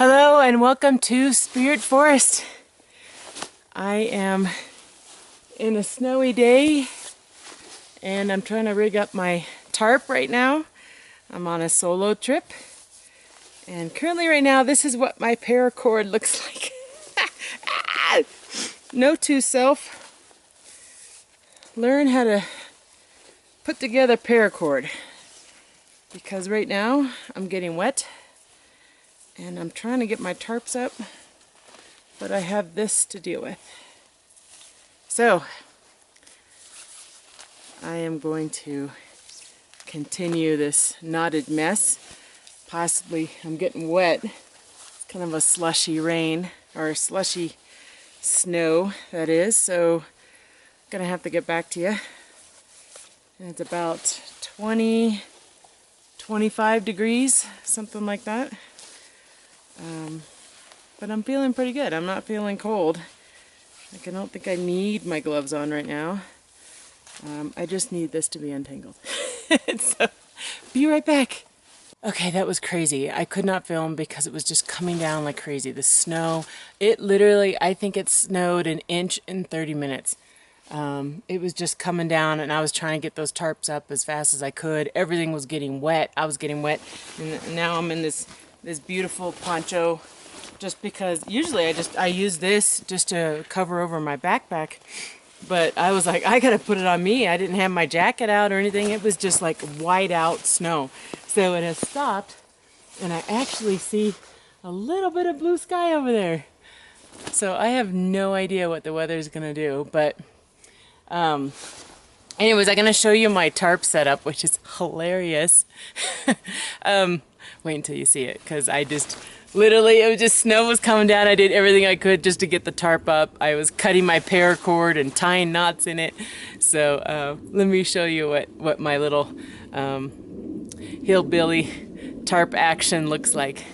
Hello and welcome to Spirit Forest. I am in a snowy day and I'm trying to rig up my tarp right now. I'm on a solo trip and currently right now this is what my paracord looks like. Note to self, learn how to put together paracord because right now I'm getting wet. And I'm trying to get my tarps up, but I have this to deal with. So, I am going to continue this knotted mess. Possibly, I'm getting wet. It's kind of a slushy rain, or slushy snow, that is. So, I'm going to have to get back to you. And it's about 20, 25 degrees, something like that. But I'm feeling pretty good. I'm not feeling cold. Like, I don't think I need my gloves on right now. I just need this to be untangled. So, be right back. Okay, that was crazy. I could not film because it was just coming down like crazy. The snow, it literally, I think it snowed an inch in 30 minutes. It was just coming down and I was trying to get those tarps up as fast as I could. Everything was getting wet. I was getting wet. And now I'm in this beautiful poncho just because usually I use this just to cover over my backpack, but I was like, I gotta put it on me. I didn't have my jacket out or anything. It was just like white out snow. So it has stopped and I actually see a little bit of blue sky over there. So I have no idea what the weather's gonna do, but anyways, I'm gonna show you my tarp setup, which is hilarious. Wait until you see it, because I just literally, it was just snow was coming down. I did everything I could just to get the tarp up. I was cutting my paracord and tying knots in it. So let me show you what my little hillbilly tarp action looks like.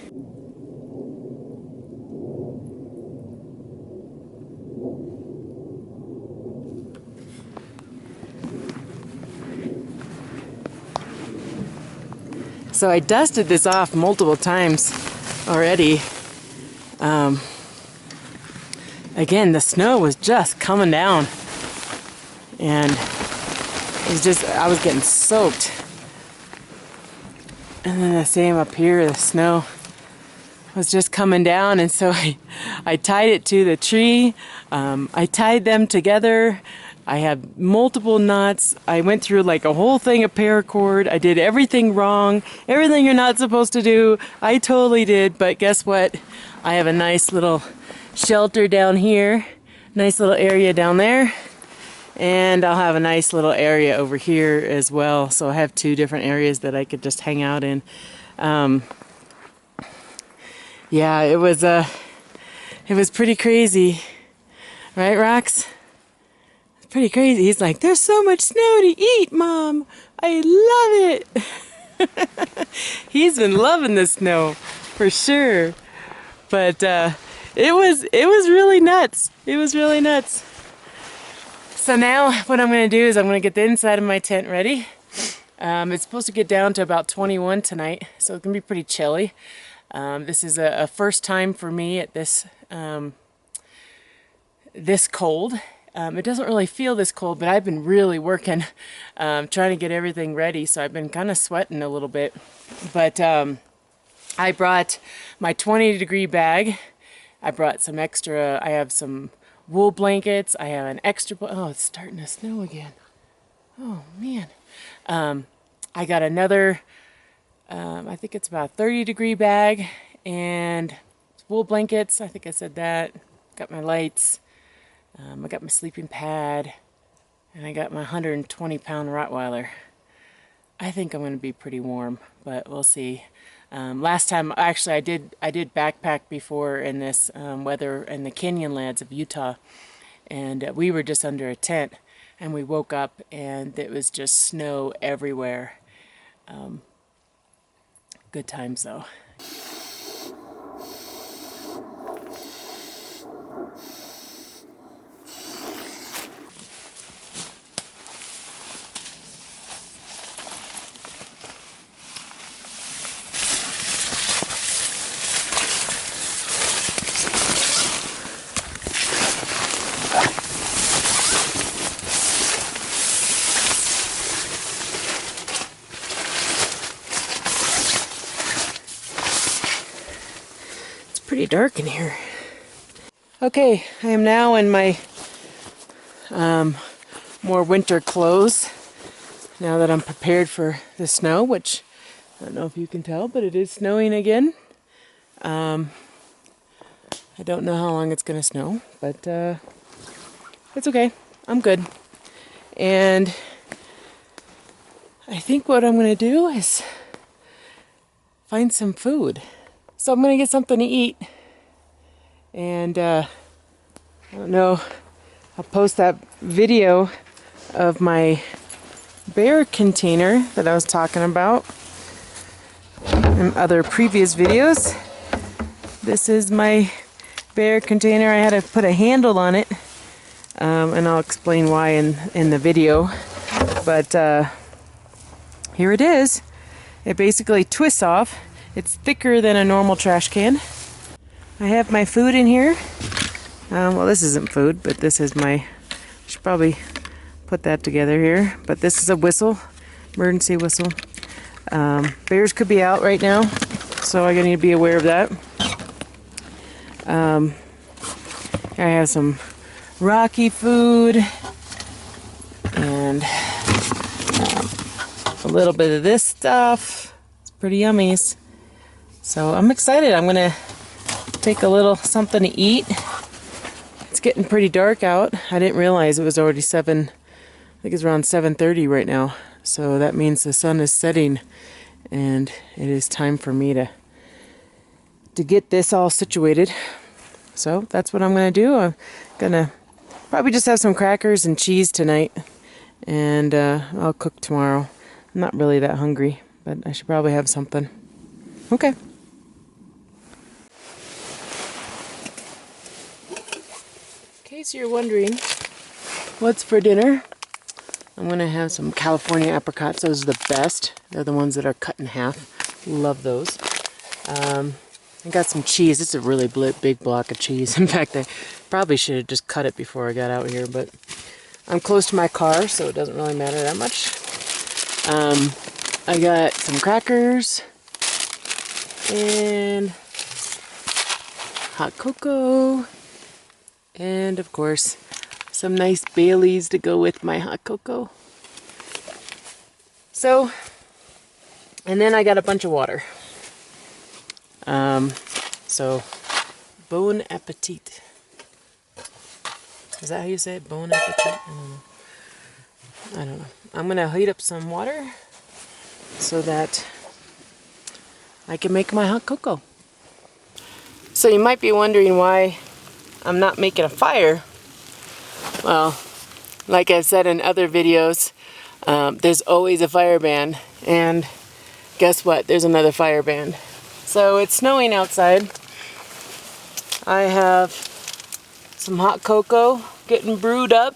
So I dusted this off multiple times already. Again, the snow was just coming down, and it was just, I was getting soaked. And then the same up here, the snow was just coming down, and so I tied it to the tree. I tied them together. I have multiple knots. I went through like a whole thing of paracord. I did everything wrong. Everything you're not supposed to do, I totally did. But guess what? I have a nice little shelter down here. Nice little area down there. And I'll have a nice little area over here as well. So I have two different areas that I could just hang out in. Yeah, it was pretty crazy. Right, Rox? Pretty crazy. He's like, there's so much snow to eat, Mom. I love it. He's been loving the snow for sure. But it was really nuts. It was really nuts. So now what I'm going to do is I'm going to get the inside of my tent ready. It's supposed to get down to about 21 tonight, so it's going to be pretty chilly. This is a first time for me at this this cold. It doesn't really feel this cold, but I've been really working, trying to get everything ready, so I've been kind of sweating a little bit. But I brought my 20-degree bag. I brought some extra, I have some wool blankets. I have an extra, oh, it's starting to snow again. Oh, man. I got another, I think it's about a 30-degree bag, and wool blankets, I think I said that. Got my lights. I got my sleeping pad, and I got my 120-pound Rottweiler. I think I'm going to be pretty warm, but we'll see. Last time, actually, I did backpack before in this weather in the Canyonlands of Utah, and we were just under a tent, and we woke up, and it was just snow everywhere. Good times, though. Pretty dark in here. Okay, I am now in my more winter clothes now that I'm prepared for the snow, which I don't know if you can tell, but it is snowing again. I don't know how long it's gonna snow, but it's okay. I'm good. And I think what I'm gonna do is find some food. So I'm going to get something to eat, and I don't know, I'll post that video of my bear container that I was talking about in other previous videos. This is my bear container. I had to put a handle on it, and I'll explain why in the video, but here it is. It basically twists off. It's thicker than a normal trash can. I have my food in here. Well, this isn't food, but this is my, I should probably put that together here. But this is a whistle, emergency whistle. Bears could be out right now, so I need to be aware of that. I have some Rocky food and a little bit of this stuff. It's pretty yummies. So I'm excited. I'm gonna take a little something to eat It's getting pretty dark out. I didn't realize it was already 7, I think it's around 7:30 right now. So that means the sun is setting and it is time for me to get this all situated. So that's what I'm going to do. I'm going to probably just have some crackers and cheese tonight, and I'll cook tomorrow. I'm not really that hungry, but I should probably have something. Okay. In case you're wondering what's for dinner, I'm going to have some California apricots. Those are the best. They're the ones that are cut in half. Love those. I got some cheese. It's a really big block of cheese. In fact, I probably should have just cut it before I got out here, but I'm close to my car, so it doesn't really matter that much. I got some crackers and hot cocoa, and of course, some nice Baileys to go with my hot cocoa. So, and then I got a bunch of water. So, bon appetit. Is that how you say it? Bon appetit? I don't know. I'm going to heat up some water so that I can make my hot cocoa. So you might be wondering why I'm not making a fire. Well, like I've said in other videos, there's always a fire ban. And guess what? There's another fire ban. So it's snowing outside. I have some hot cocoa getting brewed up,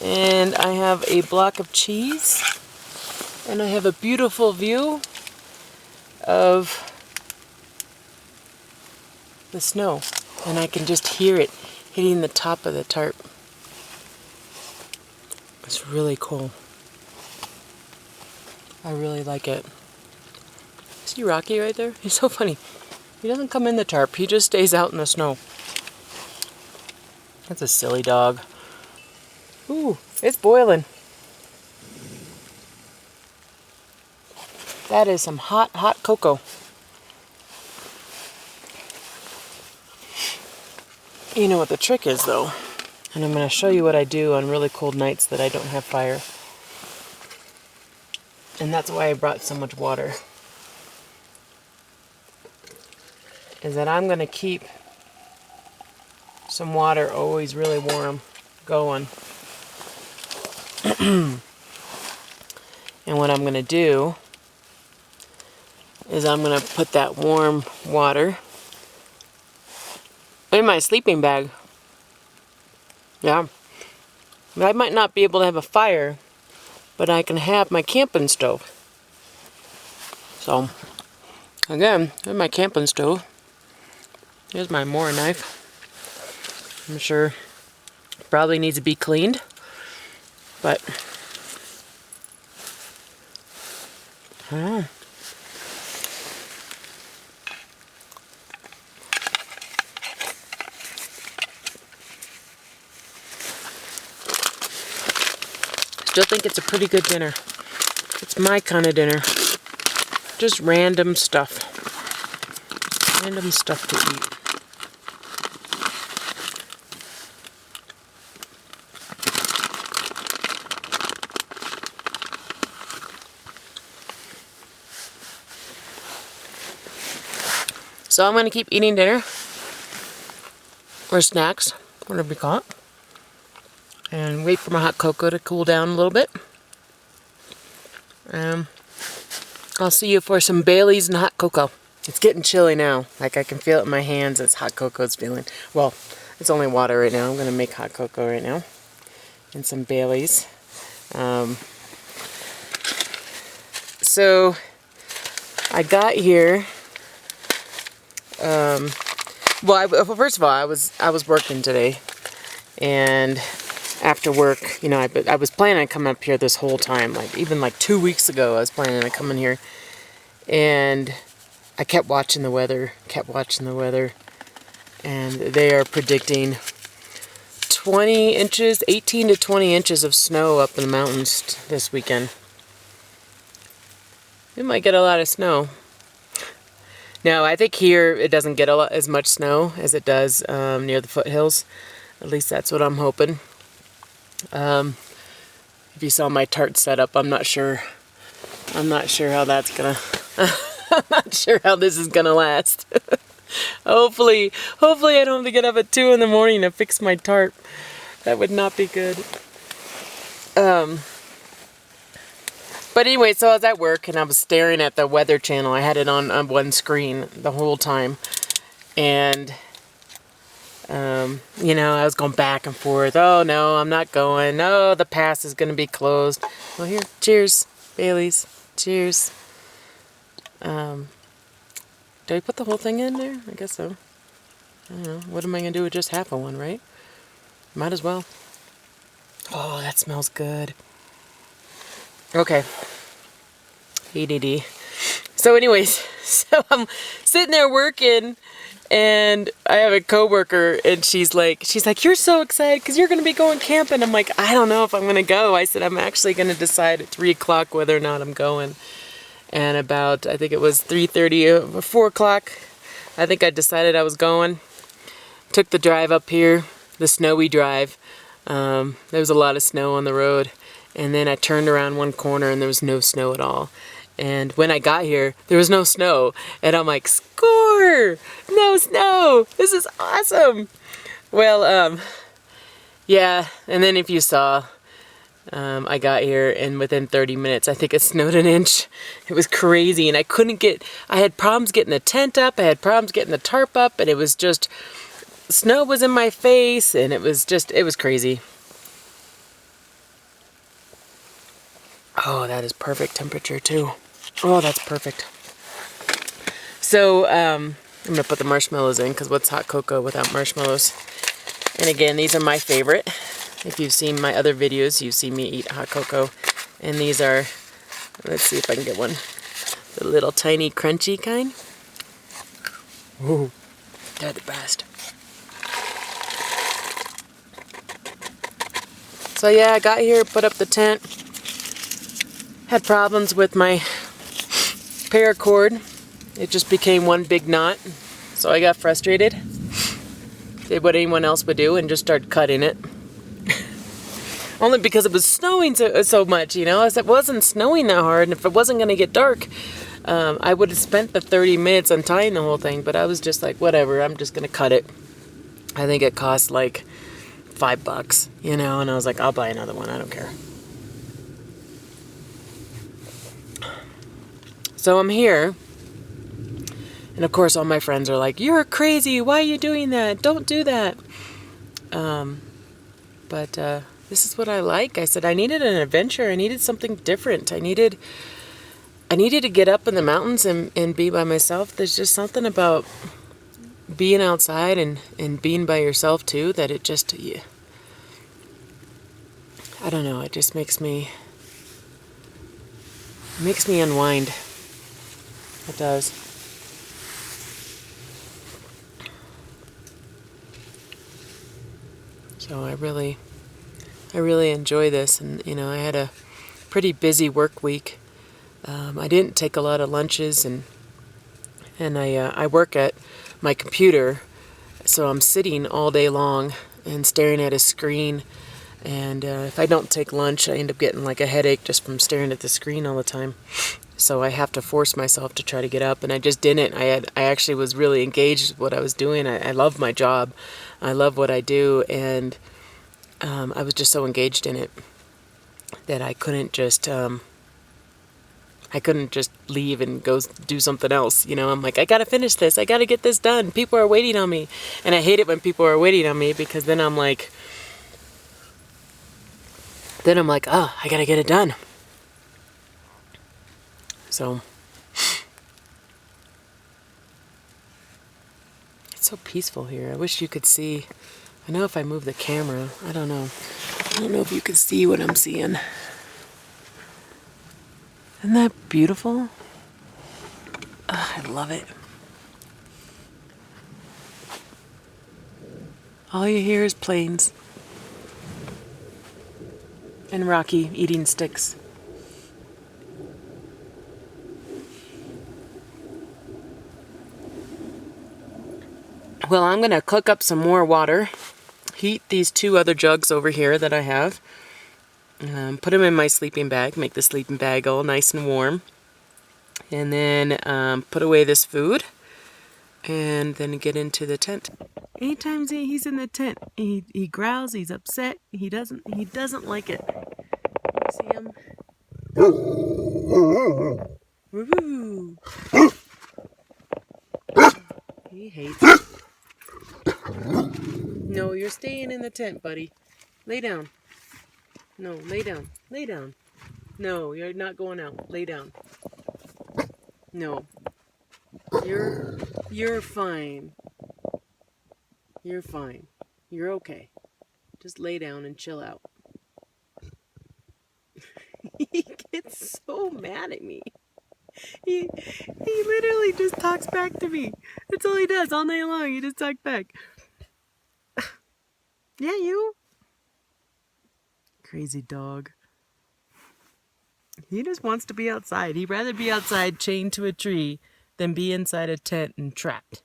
and I have a block of cheese, and I have a beautiful view of the snow, and I can just hear it hitting the top of the tarp. It's really cool. I really like it. See Rocky right there? He's so funny. He doesn't come in the tarp, he just stays out in the snow. That's a silly dog. Ooh, it's boiling. That is some hot cocoa. You know what the trick is though, and I'm going to show you what I do on really cold nights that I don't have fire. And that's why I brought so much water. Is that I'm going to keep some water always really warm going. And what I'm going to do is I'm going to put that warm water in my sleeping bag. Yeah. I might not be able to have a fire, but I can have my camping stove. So, again, here's my camping stove. Here's my Mora knife. I'm sure it probably needs to be cleaned, but I don't know. Still think it's a pretty good dinner. It's my kind of dinner. Just random stuff. Random stuff to eat. So I'm going to keep eating dinner, or snacks, whatever we call it, and wait for my hot cocoa to cool down a little bit. I'll see you for some Baileys and hot cocoa. It's getting chilly now. Like I can feel it in my hands. It's hot cocoa's feeling. Well, it's only water right now. I'm going to make hot cocoa right now. And some Baileys. So I got here. Well, first of all, I was working today, and after work, you know, I was planning on coming up here this whole time. Like even like 2 weeks ago, I was planning on coming here, and I kept watching the weather, and they are predicting 20 inches, 18 to 20 inches of snow up in the mountains this weekend. We might get a lot of snow. Now, I think here it doesn't get as much snow as it does near the foothills. At least that's what I'm hoping. If you saw my tart setup, I'm not sure how that's gonna, I'm not sure how this is gonna last. Hopefully I don't have to get up at 2 in the morning to fix my tarp. That would not be good. But anyway, so I was at work and I was staring at the weather channel. I had it on one screen the whole time. And, you know, I was going back and forth. Oh, no, I'm not going. No, the pass is going to be closed. Well, here, cheers, Bailey's. Cheers. Do I put the whole thing in there? I guess so. I don't know. What am I going to do with just half of one, right? Might as well. Oh, that smells good. Okay. EDD. So anyways, so I'm sitting there working, and I have a coworker, and she's like, you're so excited because you're going to be going camping. I'm like, I don't know if I'm going to go. I said, I'm actually going to decide at 3 o'clock whether or not I'm going. And about, I think it was 3:30 or 4 o'clock, I think I decided I was going. Took the drive up here, the snowy drive. There was a lot of snow on the road. And then I turned around one corner and there was no snow at all. And when I got here, there was no snow. And I'm like, score! No snow! This is awesome! Well, yeah. And then if you saw, I got here and within 30 minutes, I think it snowed an inch. It was crazy. And I had problems getting the tent up. I had problems getting the tarp up. And it was just, snow was in my face. And it was crazy. Oh, that is perfect temperature too. Oh, that's perfect. So, I'm going to put the marshmallows in because what's hot cocoa without marshmallows? And again, these are my favorite. If you've seen my other videos, you've seen me eat hot cocoa. And these are, let's see if I can get one. The little tiny crunchy kind. Ooh, they're the best. So yeah, I got here, put up the tent. Had problems with my paracord. It just became one big knot. So I got frustrated. Did what anyone else would do and just started cutting it. Only because it was snowing so much, you know. It wasn't snowing that hard, and if it wasn't going to get dark, I would have spent the 30 minutes untying the whole thing. But I was just like, whatever, I'm just going to cut it. I think it cost like $5, you know. And I was like, I'll buy another one. I don't care. So I'm here, and of course all my friends are like, you're crazy, why are you doing that? Don't do that. But this is what I like. I said I needed an adventure. I needed something different. I needed to get up in the mountains and be by myself. There's just something about being outside and being by yourself too, that it just, yeah, I don't know, it just makes me unwind. It does. So I really enjoy this, and you know, I had a pretty busy work week. I didn't take a lot of lunches, and I work at my computer, so I'm sitting all day long and staring at a screen. And if I don't take lunch, I end up getting like a headache just from staring at the screen all the time. So I have to force myself to try to get up, and I just didn't. I actually was really engaged with what I was doing. I love my job. I love what I do, and I was just so engaged in it that I couldn't just leave and go do something else. You know, I'm like, I gotta finish this. I gotta get this done. People are waiting on me, and I hate it when people are waiting on me because then I'm like, oh, I gotta get it done. So, it's so peaceful here. I wish you could see. I know if I move the camera, I don't know. I don't know if you could see what I'm seeing. Isn't that beautiful? Oh, I love it. All you hear is planes. And Rocky eating sticks. Well, I'm gonna cook up some more water, heat these 2 other jugs over here that I have, put them in my sleeping bag, make the sleeping bag all nice and warm, and then put away this food, and then get into the tent. Anytime he's in the tent, he growls, he's upset, he doesn't like it. See him? Woo-hoo. He hates it. No, you're staying in the tent, buddy. Lay down. No, lay down. Lay down. No, you're not going out. Lay down. No. You're fine. You're fine. You're okay. Just lay down and chill out. He gets so mad at me. He literally just talks back to me. That's all he does all night long. He just talks back. Yeah, you. Crazy dog. He just wants to be outside. He'd rather be outside chained to a tree than be inside a tent and trapped.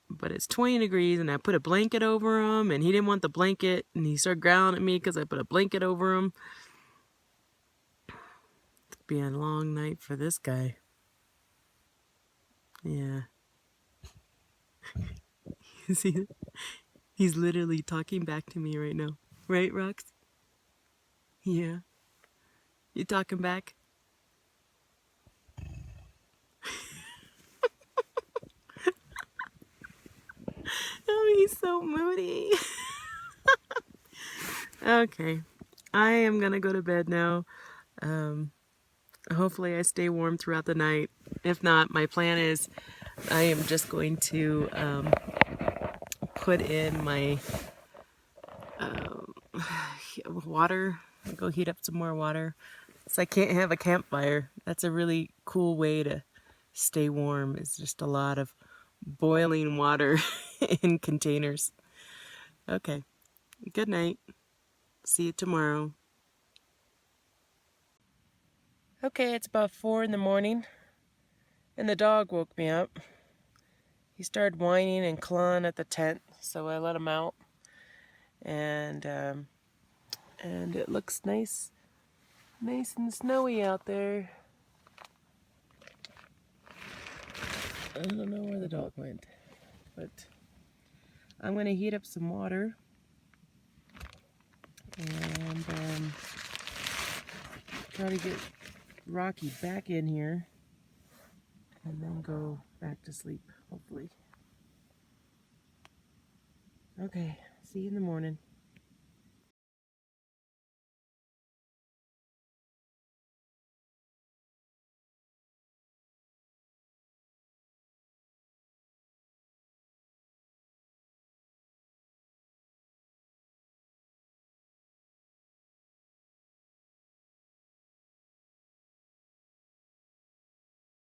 But it's 20 degrees and I put a blanket over him and he didn't want the blanket and he started growling at me because I put a blanket over him. It's be a long night for this guy. Yeah. See, he's literally talking back to me right now. Right, Rox? Yeah. You talking back? Oh, he's so moody. Okay. I am gonna go to bed now. Hopefully I stay warm throughout the night. If not, my plan is I am just going to put in my water, go heat up some more water. So I can't have a campfire. That's a really cool way to stay warm. It's just a lot of boiling water in containers. Okay, good night. See you tomorrow. Okay, it's about 4 in the morning and the dog woke me up. He started whining and clawing at the tent, so I let him out. And it looks nice and snowy out there. I don't know where the dog went, but I'm going to heat up some water and try to get Rocky back in here and then go back to sleep, hopefully. Okay, see you in the morning.